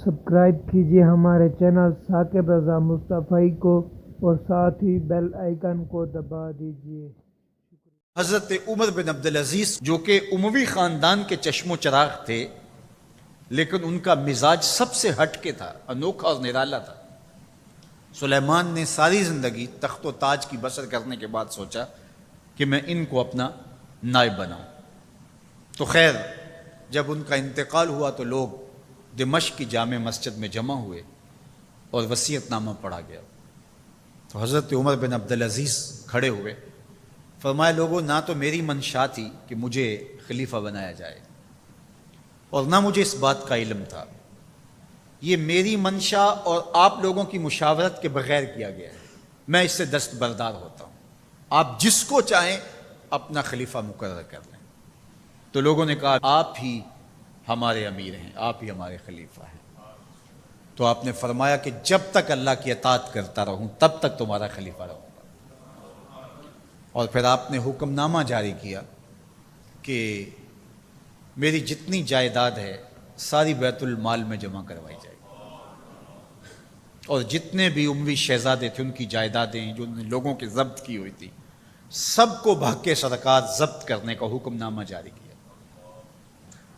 Subscribe کیجیے ہمارے channel Saqib رضا مصطفی کو اور ساتھ ہی بیل آئیکن کو دبا دیجیے۔ حضرت عمر بن عبدالعزیز جو کہ اموی خاندان کے چشم و چراغ تھے، لیکن ان کا مزاج سب سے ہٹ کے تھا، انوکھا اور نرالا تھا۔ سلیمان نے ساری زندگی تخت و تاج کی بسر کرنے کے بعد سوچا کہ میں ان کو اپنا نائب بناؤں۔ تو خیر، جب ان کا انتقال ہوا تو لوگ دمشق کی جامع مسجد میں جمع ہوئے اور وصیت نامہ پڑھا گیا۔ تو حضرت عمر بن عبدالعزیز کھڑے ہوئے، فرمایا لوگوں، نہ تو میری منشا تھی کہ مجھے خلیفہ بنایا جائے اور نہ مجھے اس بات کا علم تھا، یہ میری منشا اور آپ لوگوں کی مشاورت کے بغیر کیا گیا ہے، میں اس سے دستبردار ہوتا ہوں، آپ جس کو چاہیں اپنا خلیفہ مقرر کر لیں۔ تو لوگوں نے کہا آپ ہی ہمارے امیر ہیں، آپ ہی ہمارے خلیفہ ہیں۔ تو آپ نے فرمایا کہ جب تک اللہ کی اطاعت کرتا رہوں تب تک تمہارا خلیفہ رہوں گا۔ اور پھر آپ نے حکم نامہ جاری کیا کہ میری جتنی جائیداد ہے ساری بیت المال میں جمع کروائی جائے گی، اور جتنے بھی اموی شہزادے تھے ان کی جائیدادیں جو انہوں نے لوگوں کے ضبط کی ہوئی تھی سب کو بھگ کے صدقات ضبط کرنے کا حکم نامہ جاری کیا۔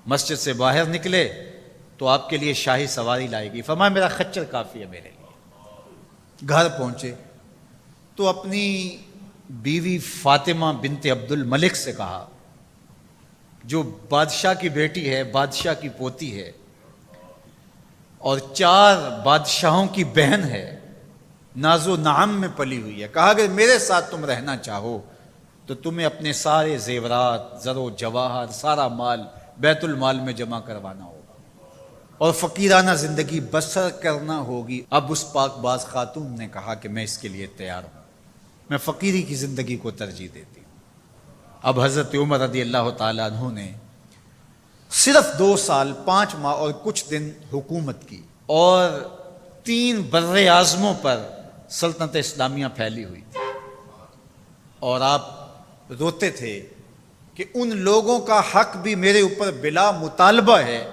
مسجد سے باہر نکلے تو آپ کے لیے شاہی سواری لائے گی، فرمایا میرا خچر کافی ہے میرے لیے۔ گھر پہنچے تو اپنی بیوی فاطمہ بنت عبد الملک سے کہا، جو بادشاہ کی بیٹی ہے، بادشاہ کی پوتی ہے اور 4 بادشاہوں کی بہن ہے، ناز و نعم میں پلی ہوئی ہے، کہا کہ میرے ساتھ تم رہنا چاہو تو تمہیں اپنے سارے زیورات، زر و جواہر، سارا مال بیت المال میں جمع کروانا ہوگا اور فقیرانہ زندگی بسر کرنا ہوگی۔ اب اس پاک باز خاتون نے کہا کہ میں اس کے لیے تیار ہوں، میں فقیری کی زندگی کو ترجیح دیتی ہوں۔ اب حضرت عمر رضی اللہ تعالیٰ عنہ نے صرف 2 سال 5 ماہ اور کچھ دن حکومت کی، اور 3 بر اعظموں پر سلطنت اسلامیہ پھیلی ہوئی تھی، اور آپ روتے تھے کہ ان لوگوں کا حق بھی میرے اوپر بلا مطالبہ ہے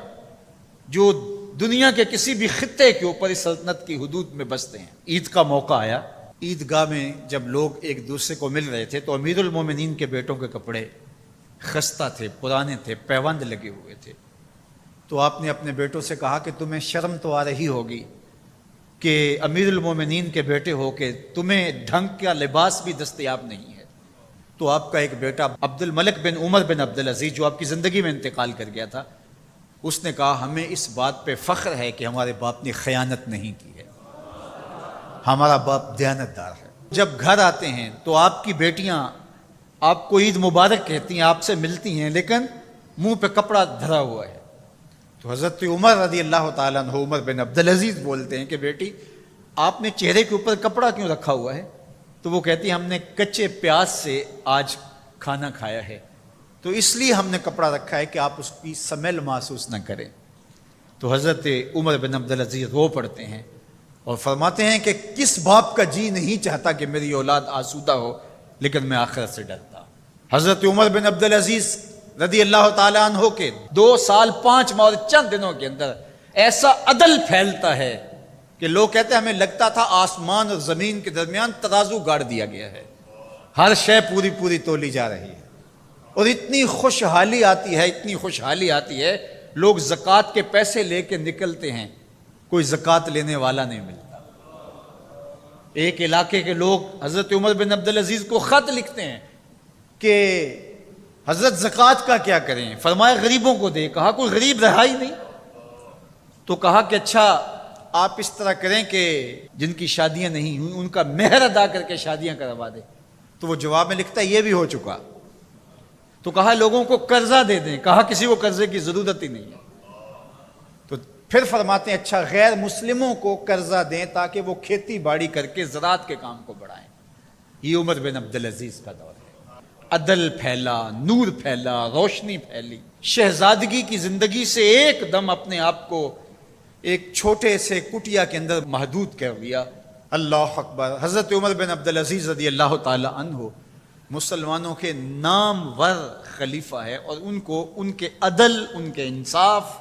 جو دنیا کے کسی بھی خطے کے اوپر اس سلطنت کی حدود میں بستے ہیں۔ عید کا موقع آیا، عیدگاہ میں جب لوگ ایک دوسرے کو مل رہے تھے تو امیر المومنین کے بیٹوں کے کپڑے خستہ تھے، پرانے تھے، پیوند لگے ہوئے تھے۔ تو آپ نے اپنے بیٹوں سے کہا کہ تمہیں شرم تو آ رہی ہوگی کہ امیر المومنین کے بیٹے ہو کے تمہیں ڈھنگ کا لباس بھی دستیاب نہیں ہے۔ تو آپ کا ایک بیٹا عبد الملک بن عمر بن عبدالعزیز جو آپ کی زندگی میں انتقال کر گیا تھا، اس نے کہا ہمیں اس بات پہ فخر ہے کہ ہمارے باپ نے خیانت نہیں کی ہے، ہمارا باپ دیانتدار ہے۔ جب گھر آتے ہیں تو آپ کی بیٹیاں آپ کو عید مبارک کہتی ہیں، آپ سے ملتی ہیں، لیکن منہ پہ کپڑا دھرا ہوا ہے۔ تو حضرت عمر رضی اللہ تعالیٰ عنہ عمر بن عبدالعزیز بولتے ہیں کہ بیٹی آپ نے چہرے کے اوپر کپڑا کیوں رکھا ہوا ہے؟ تو وہ کہتی ہے ہم نے کچے پیاز سے آج کھانا کھایا ہے تو اس لیے ہم نے کپڑا رکھا ہے کہ آپ اس کی سمیل محسوس نہ کریں۔ تو حضرت عمر بن عبدالعزیز رو پڑتے ہیں اور فرماتے ہیں کہ کس باپ کا جی نہیں چاہتا کہ میری اولاد آسودہ ہو، لیکن میں آخرت سے ڈرتا ہوں۔ حضرت عمر بن عبدالعزیز رضی اللہ تعالیٰ عنہ کے 2 سال 5 ماہ اور چند دنوں کے اندر ایسا عدل پھیلتا ہے کہ لوگ کہتے ہیں ہمیں لگتا تھا آسمان اور زمین کے درمیان ترازو گاڑ دیا گیا ہے، ہر شے پوری تولی جا رہی ہے، اور اتنی خوشحالی آتی ہے، اتنی خوشحالی آتی ہے، لوگ زکوٰۃ کے پیسے لے کے نکلتے ہیں، کوئی زکوٰۃ لینے والا نہیں ملتا۔ ایک علاقے کے لوگ حضرت عمر بن عبدالعزیز کو خط لکھتے ہیں کہ حضرت زکوٰۃ کا کیا کریں؟ فرمایا غریبوں کو دے۔ کہا کوئی غریب رہا ہی نہیں؟ تو کہا کہ اچھا آپ اس طرح کریں کہ جن کی شادیاں نہیں ہوئی ان کا مہر ادا کر کے شادیاں کروا دیں۔ تو وہ جواب میں لکھتا ہے یہ بھی ہو چکا۔ تو کہا لوگوں کو قرضہ دے دیں۔ کہا کسی کو قرضے کی ضرورت ہی نہیں ہے۔ تو پھر فرماتے ہیں اچھا غیر مسلموں کو قرضہ دیں تاکہ وہ کھیتی باڑی کر کے زراعت کے کام کو بڑھائیں۔ یہ عمر بن عبدالعزیز کا دور ہے۔ عدل پھیلا، نور پھیلا، روشنی پھیلی۔ شہزادگی کی زندگی سے ایک دم اپنے آپ کو ایک چھوٹے سے کٹیا کے اندر محدود کر لیا۔ اللہ اکبر۔ حضرت عمر بن عبدالعزیز رضی اللہ تعالی عنہ مسلمانوں کے نامور خلیفہ ہے، اور ان کو ان کے عدل، ان کے انصاف